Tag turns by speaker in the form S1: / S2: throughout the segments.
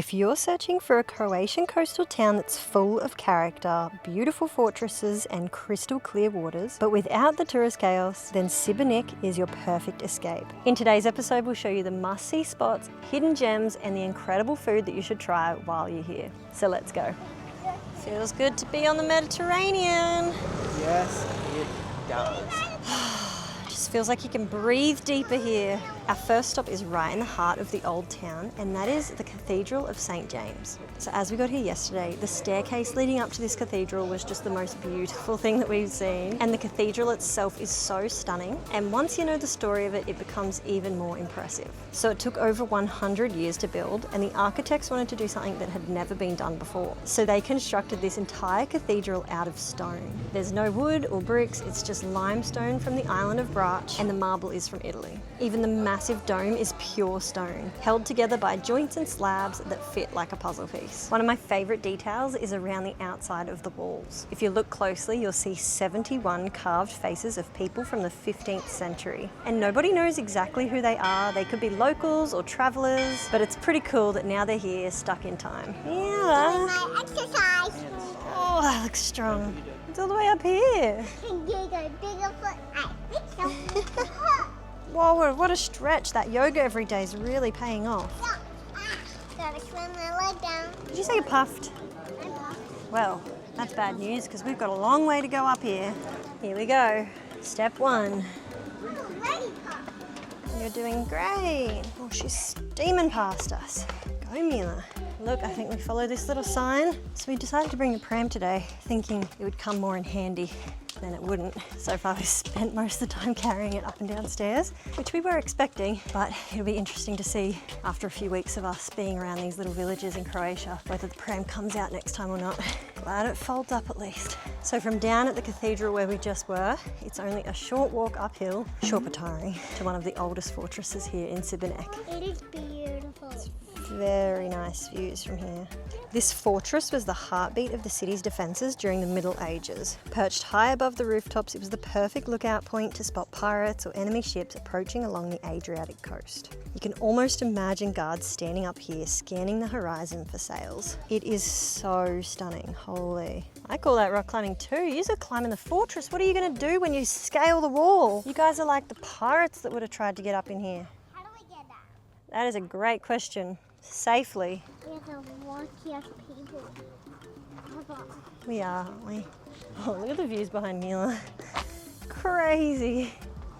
S1: If you're searching for a Croatian coastal town that's full of character, beautiful fortresses and crystal clear waters, but without the tourist chaos, then Sibenik is your perfect escape. In today's episode, we'll show you the must-see spots, hidden gems, and the incredible food that you should try while you're here. So let's go. Feels good to be on the Mediterranean.
S2: Yes, it does.
S1: Just feels like you can breathe deeper here. Our first stop is right in the heart of the Old Town, and that is the Cathedral of St. James. So as we got here yesterday, the staircase leading up to this cathedral was just the most beautiful thing that we've seen. And the cathedral itself is so stunning. And once you know the story of it, it becomes even more impressive. So it took over 100 years to build, and the architects wanted to do something that had never been done before. So they constructed this entire cathedral out of stone. There's no wood or bricks, it's just limestone from the island of Brač, and the marble is from Italy. Even the massive dome is pure stone, held together by joints and slabs that fit like a puzzle piece. One of my favourite details is around the outside of the walls. If you look closely, you'll see 71 carved faces of people from the 15th century. And nobody knows exactly who they are. They could be locals or travellers, but it's pretty cool that now they're here, stuck in time. Yeah.
S3: Doing my exercise.
S1: Oh, that looks strong. It's all the way up here.
S3: Can you get a bigger foot? I think so.
S1: Whoa, what a stretch. That yoga every day is really paying off.
S3: Gotta swim my leg down.
S1: Did you say you puffed? Well, that's bad news because we've got a long way to go up here. Here we go. Step one. You're doing great. Oh, she's steaming past us. Go, Mila. Look, I think we follow this little sign. So we decided to bring the pram today, thinking it would come more in handy than it wouldn't. So far we've spent most of the time carrying it up and down stairs, which we were expecting, but it'll be interesting to see after a few weeks of us being around these little villages in Croatia, whether the pram comes out next time or not. Glad it folds up at least. So from down at the cathedral where we just were, it's only a short walk uphill, Šorpatari, to one of the oldest fortresses here in Sibenik.
S3: It is beautiful.
S1: Very nice views from here. This fortress was the heartbeat of the city's defences during the Middle Ages. Perched high above the rooftops, it was the perfect lookout point to spot pirates or enemy ships approaching along the Adriatic coast. You can almost imagine guards standing up here scanning the horizon for sails. It is so stunning, holy. I call that rock climbing too. You're climbing the fortress. What are you going to do when you scale the wall? You guys are like the pirates that would have tried to get up in here.
S3: How do we get down?
S1: That is a great question. Safely.
S3: We have to walk here, people.
S1: We are, aren't we? Oh, look at the views behind Mila. Crazy.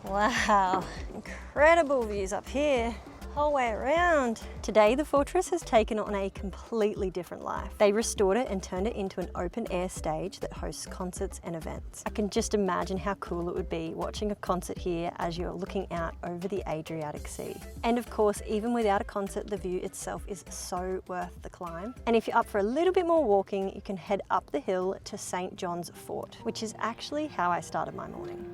S1: Wow, incredible views up here. Whole way around. Today the fortress has taken on a completely different life. They restored it and turned it into an open air stage that hosts concerts and events. I can just imagine how cool it would be watching a concert here as you're looking out over the Adriatic Sea. And of course, even without a concert, the view itself is so worth the climb. And if you're up for a little bit more walking, you can head up the hill to St. John's Fort, which is actually how I started my morning.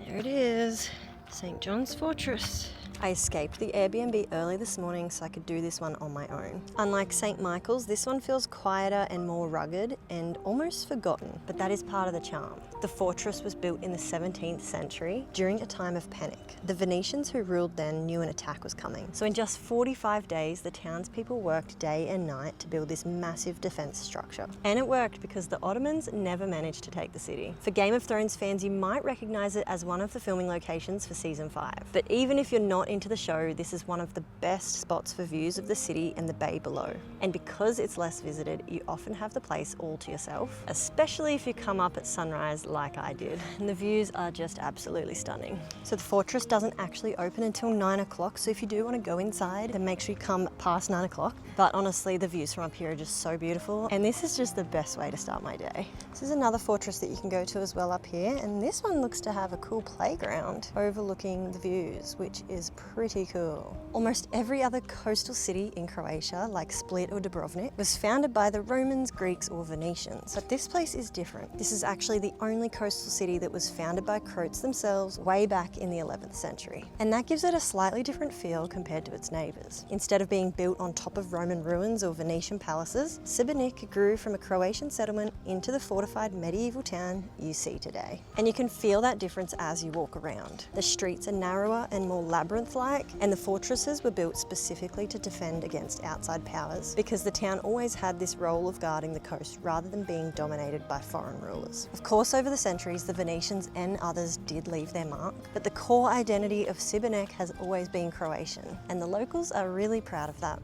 S1: There it is, St. John's Fortress. I escaped the Airbnb early this morning so I could do this one on my own. Unlike St. Michael's, this one feels quieter and more rugged and almost forgotten, but that is part of the charm. The fortress was built in the 17th century during a time of panic. The Venetians who ruled then knew an attack was coming. So in just 45 days, the townspeople worked day and night to build this massive defense structure. And it worked because the Ottomans never managed to take the city. For Game of Thrones fans, you might recognize it as one of the filming locations for season 5. But even if you're not into the show, this is one of the best spots for views of the city and the bay below. And because it's less visited, you often have the place all to yourself, especially if you come up at sunrise like I did. And the views are just absolutely stunning. So the fortress doesn't actually open until 9 o'clock, so if you do want to go inside, then make sure you come past 9 o'clock. But honestly, the views from up here are just so beautiful, and this is just the best way to start my day. This is another fortress that you can go to as well up here, and this one looks to have a cool playground overlooking the views, which is pretty cool. Almost every other coastal city in Croatia, like Split or Dubrovnik, was founded by the Romans, Greeks, or Venetians. But this place is different. This is actually the only coastal city that was founded by Croats themselves way back in the 11th century. And that gives it a slightly different feel compared to its neighbours. Instead of being built on top of Roman ruins or Venetian palaces, Sibenik grew from a Croatian settlement into the fortified medieval town you see today. And you can feel that difference as you walk around. The streets are narrower and more labyrinthine labyrinth-like, and the fortresses were built specifically to defend against outside powers because the town always had this role of guarding the coast rather than being dominated by foreign rulers. Of course, over the centuries, the Venetians and others did leave their mark, but the core identity of Sibenik has always been Croatian, and the locals are really proud of that.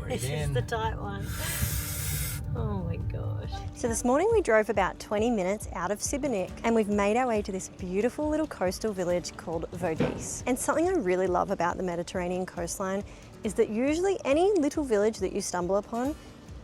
S1: This is the tight one. Oh my gosh. So this morning we drove about 20 minutes out of Šibenik and we've made our way to this beautiful little coastal village called Vodice. And something I really love about the Mediterranean coastline is that usually any little village that you stumble upon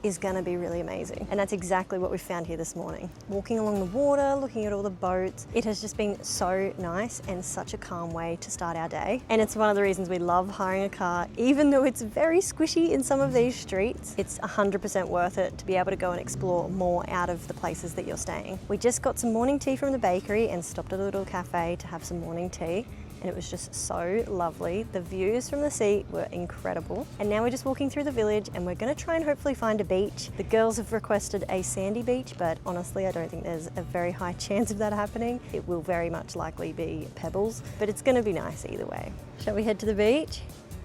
S1: is gonna be really amazing. And that's exactly what we found here this morning. Walking along the water, looking at all the boats, it has just been so nice and such a calm way to start our day. And it's one of the reasons we love hiring a car, even though it's very squishy in some of these streets. It's 100% worth it to be able to go and explore more out of the places that you're staying. We just got some morning tea from the bakery and stopped at a little cafe to have some morning tea. And it was just so lovely. The views from the sea were incredible. And now we're just walking through the village and we're gonna try and hopefully find a beach. The girls have requested a sandy beach, but honestly, I don't think there's a very high chance of that happening. It will very much likely be pebbles, but it's gonna be nice either way. Shall we head to the beach?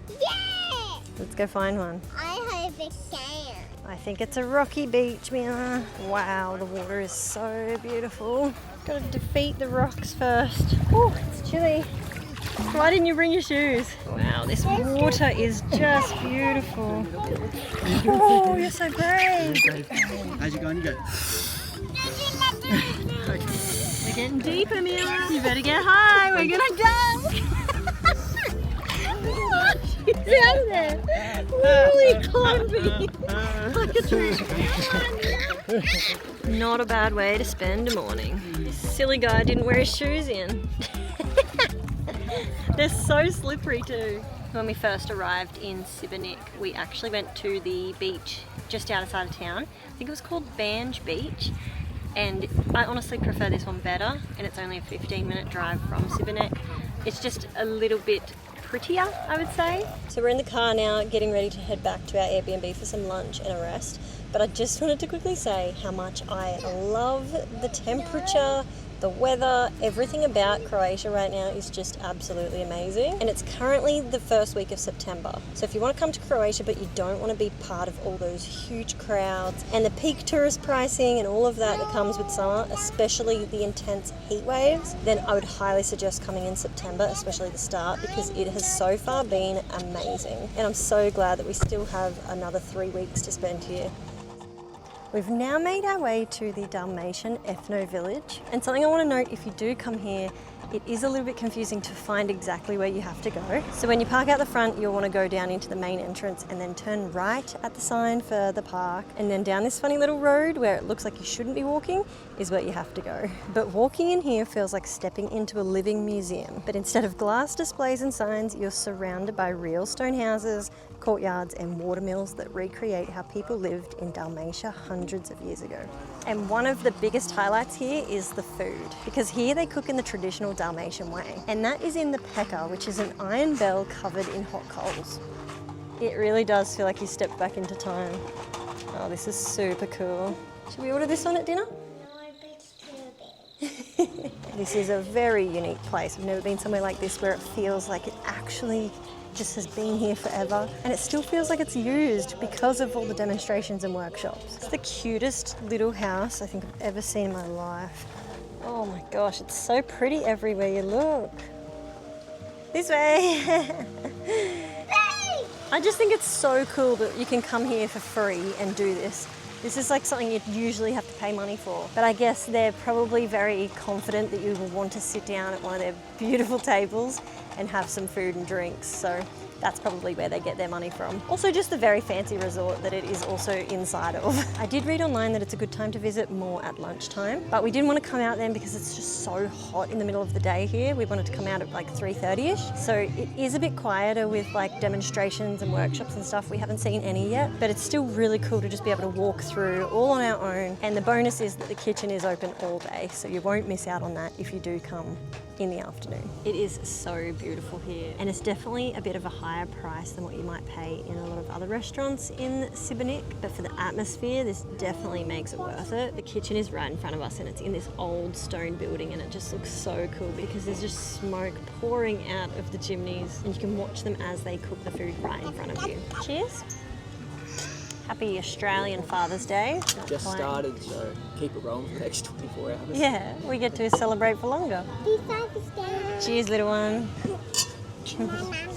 S3: Yeah!
S1: Let's go find one.
S3: I hope it's sand.
S1: I think it's a rocky beach, Mila. Wow, the water is so beautiful. Gotta defeat the rocks first. Oh, it's chilly. Why didn't you bring your shoes? Wow, this water is just beautiful. Oh, you're so brave.
S2: How's it going? You go.
S1: We're getting deeper, Mila. You better get high. We're gonna go. She's out of there. Really climbing like a tree. Not a bad way to spend a morning. This silly guy didn't wear his shoes in. They're so slippery too. When we first arrived in Sibenik, we actually went to the beach just outside of town. I think it was called Banj Beach, and I honestly prefer this one better, and it's only a 15-minute drive from Sibenik. It's just a little bit prettier, I would say. So we're in the car now, getting ready to head back to our Airbnb for some lunch and a rest. But I just wanted to quickly say how much I love the temperature, the weather, everything about Croatia right now is just absolutely amazing. And it's currently the first week of September. So if you want to come to Croatia but you don't want to be part of all those huge crowds and the peak tourist pricing and all of that that comes with summer, especially the intense heat waves, then I would highly suggest coming in September, especially the start, because it has so far been amazing. And I'm so glad that we still have another 3 weeks to spend here. We've now made our way to the Dalmatian Ethno village, and something I want to note, if you do come here, it is a little bit confusing to find exactly where you have to go. So when you park out the front, you'll want to go down into the main entrance and then turn right at the sign for the park, and then down this funny little road where it looks like you shouldn't be walking is where you have to go. But walking in here feels like stepping into a living museum, but instead of glass displays and signs, you're surrounded by real stone houses, courtyards and watermills that recreate how people lived in Dalmatia hundreds of years ago. And one of the biggest highlights here is the food, because here they cook in the traditional Dalmatian way, and that is in the peka, which is an iron bell covered in hot coals. It really does feel like you stepped back into time. Oh, this is super cool. Should we order this one at dinner? This is a very unique place. I've never been somewhere like this where it feels like it actually just has been here forever, and it still feels like it's used because of all the demonstrations and workshops. It's the cutest little house I think I've ever seen in my life. Oh my gosh, it's so pretty everywhere you look. This way. I just think it's so cool that you can come here for free and do this. This is like something you'd usually have to pay money for, but I guess they're probably very confident that you will want to sit down at one of their beautiful tables and have some food and drinks, so that's probably where they get their money from. Also just the very fancy resort that it is also inside of. I did read online that it's a good time to visit more at lunchtime, but we didn't want to come out then because it's just so hot in the middle of the day here. We wanted to come out at like 3:30ish, so it is a bit quieter with like demonstrations and workshops and stuff. We haven't seen any yet, but it's still really cool to just be able to walk through all on our own, and the bonus is that the kitchen is open all day, so you won't miss out on that if you do come. in the afternoon. It is so beautiful here, and it's definitely a bit of a higher price than what you might pay in a lot of other restaurants in Sibenik, but for the atmosphere, this definitely makes it worth it. The kitchen is right in front of us, and it's in this old stone building, and it just looks so cool because there's just smoke pouring out of the chimneys, and you can watch them as they cook the food right in front of you. Cheers. Happy Australian Father's Day.
S2: Just started, so keep it rolling for the next 24 hours.
S1: Yeah, we get to celebrate for longer. Cheers, little one. So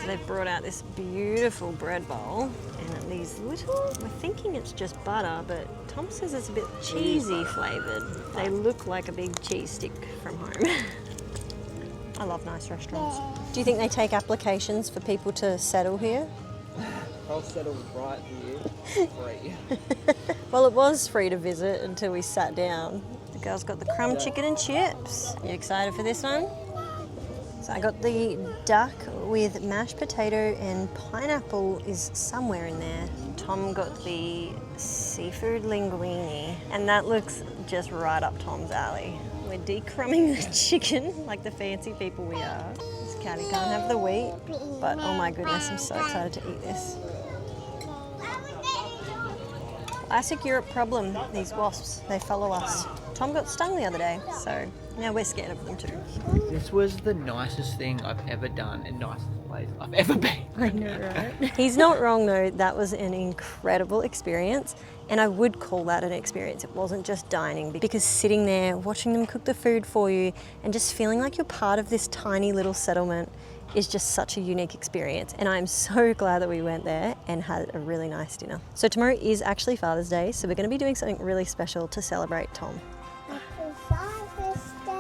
S1: they've brought out this beautiful bread bowl and these little, we're thinking it's just butter, but Tom says it's a bit cheesy flavoured. They look like a big cheese stick from home. I love nice restaurants. Do you think they take applications for people to settle here?
S2: I'll settle right here, free.
S1: Well, it was free to visit until we sat down. The girls got the crumb chicken and chips. You excited for this one? So I got the duck with mashed potato and pineapple is somewhere in there. Tom got the seafood linguine, and that looks just right up Tom's alley. We're decrumbing the chicken like the fancy people we are. This catty can't have the wheat, but oh my goodness, I'm so excited to eat this. Classic Europe problem, these wasps, they follow us. Tom got stung the other day, so now we're scared of them too.
S2: This was the nicest thing I've ever done and nicest place I've ever been.
S1: I know, right? He's not wrong though, that was an incredible experience, and I would call that an experience. It wasn't just dining, because sitting there, watching them cook the food for you, and just feeling like you're part of this tiny little settlement is just such a unique experience, and I'm so glad that we went there and had a really nice dinner. So tomorrow is actually Father's Day, so we're going to be doing something really special to celebrate Tom.
S3: Happy Father's Day.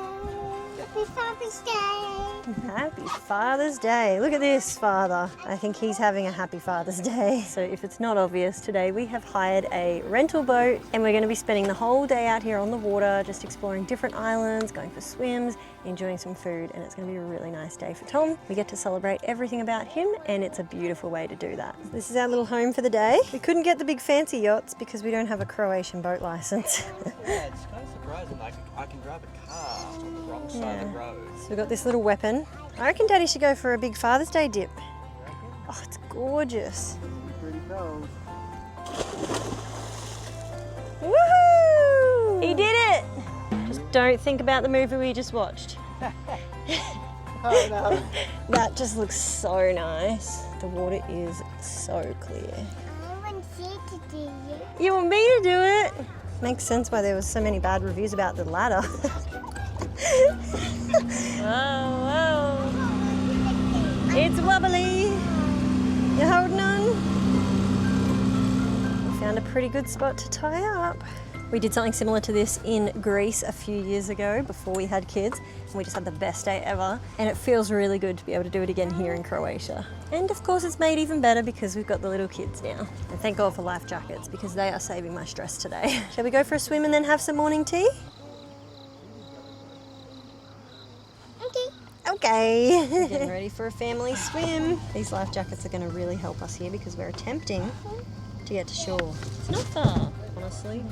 S3: Happy Father's Day.
S1: Happy Father's Day. Look at this, Father. I think he's having a happy Father's Day. So if it's not obvious, today we have hired a rental boat, and we're going to be spending the whole day out here on the water, just exploring different islands, going for swims, enjoying some food, and it's going to be a really nice day for Tom. We get to celebrate everything about him, and it's a beautiful way to do that. This is our little home for the day. We couldn't get the big fancy yachts because we don't have a Croatian boat license.
S2: Yeah, it's kind of surprising. Like, I can drive a car on the wrong side of the road.
S1: So we've got this little weapon. I reckon Daddy should go for a big Father's Day dip. Oh, it's gorgeous.
S2: Pretty cool.
S1: Woohoo! He did it! Just don't think about the movie we just watched.
S2: Oh no.
S1: That just looks so nice. The water is so clear.
S3: I want you to do it.
S1: You want me to do it? Makes sense why there was so many bad reviews about the ladder. Whoa, whoa. It's wobbly. You holding on? We found a pretty good spot to tie up. We did something similar to this in Greece a few years ago before we had kids, and we just had the best day ever, and it feels really good to be able to do it again here in Croatia. And of course it's made even better because we've got the little kids now. And thank God for life jackets because they are saving my stress today. Shall we go for a swim and then have some morning tea? Okay. Getting ready for a family swim. These life jackets are going to really help us here because we're attempting to get to shore. It's not far, honestly.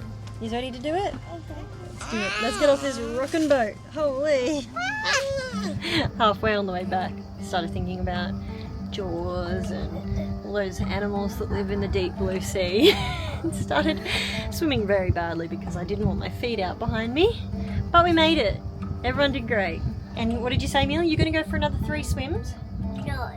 S1: You ready to do it? Let's do it. Let's get off this rockin' boat. Holy. Halfway on the way back, I started thinking about Jaws and all those animals that live in the deep blue sea. And started swimming very badly because I didn't want my feet out behind me. But we made it. Everyone did great. And what did you say, Mila? You're going to go for another 3 swims?
S3: No.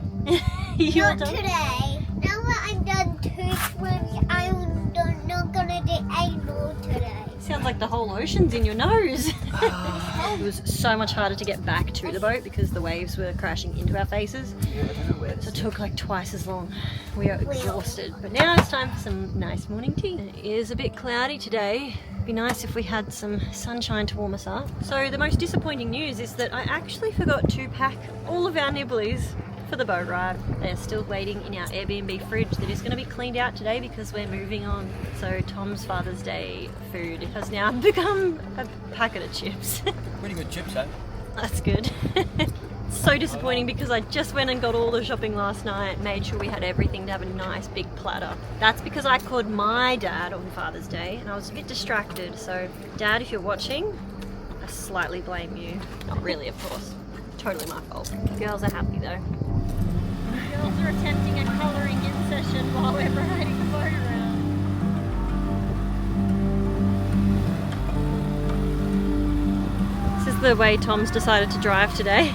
S1: You're
S3: Not
S1: done?
S3: today. Now that I'm done 2 swims, I'm not gonna do 8 more today.
S1: Sounds like the whole ocean's in your nose. It was so much harder to get back to the boat because the waves were crashing into our faces. So it took like twice as long. We are exhausted. But now it's time for some nice morning tea. It is a bit cloudy today. It'd be nice if we had some sunshine to warm us up. So the most disappointing news is that I actually forgot to pack all of our nibblies for the boat ride. They're still waiting in our Airbnb fridge. They're just going to be cleaned out today because we're moving on. So Tom's Father's Day food has now become a packet of chips.
S2: Pretty good chips, eh?
S1: That's good. So disappointing because I just went and got all the shopping last night, made sure we had everything to have a nice big platter. That's because I called my dad on Father's Day and I was a bit distracted. So Dad, if you're watching, I slightly blame you. Not really, of course. totally my fault. The girls are happy though. The girls are attempting a colouring in session while we're riding the boat around. This is the way Tom's decided to drive today.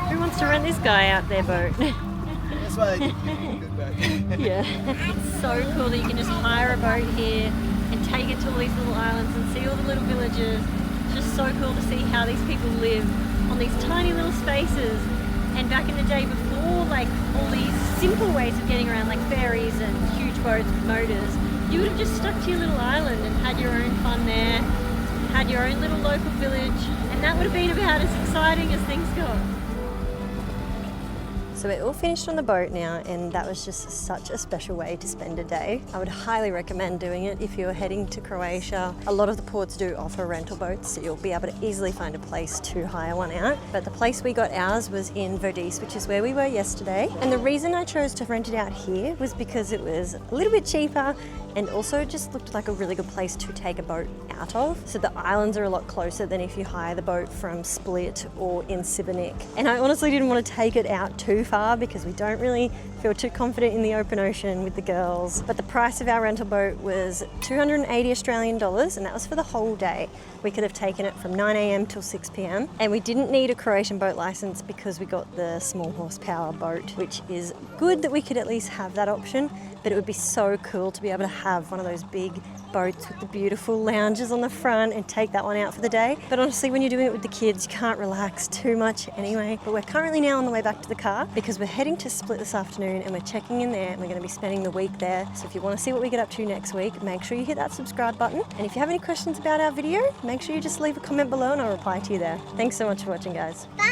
S1: Who wants to rent this guy out their boat?
S2: That's why they give you a good boat.
S1: Yeah. It's so cool that you can just hire a boat here and take it to all these little islands and see all the little villages. It's just so cool to see how these people live on these tiny little spaces. And back in the day before like all these simple ways of getting around like ferries and huge boats with motors, you would have just stuck to your little island and had your own fun there, had your own little local village, and that would have been about as exciting as things go. So we're all finished on the boat now, and that was just such a special way to spend a day. I would highly recommend doing it if you're heading to Croatia. A lot of the ports do offer rental boats, so you'll be able to easily find a place to hire one out. But the place we got ours was in Vodice, which is where we were yesterday. And the reason I chose to rent it out here was because it was a little bit cheaper and also just looked like a really good place to take a boat out of. So the islands are a lot closer than if you hire the boat from Split or in Sibenik. And I honestly didn't want to take it out too far because we don't really feel too confident in the open ocean with the girls. But the price of our rental boat was 280 Australian dollars, and that was for the whole day. We could have taken it from 9 AM till 6 PM. And we didn't need a Croatian boat license because we got the small horsepower boat, which is good that we could at least have that option. But it would be so cool to be able to have one of those big boats with the beautiful lounges on the front and take that one out for the day. But honestly, when you're doing it with the kids, you can't relax too much anyway. But we're currently now on the way back to the car because we're heading to Split this afternoon and we're checking in there and we're going to be spending the week there. So if you want to see what we get up to next week, make sure you hit that subscribe button. And if you have any questions about our video, make sure you just leave a comment below and I'll reply to you there. Thanks so much for watching, guys.
S3: Bye.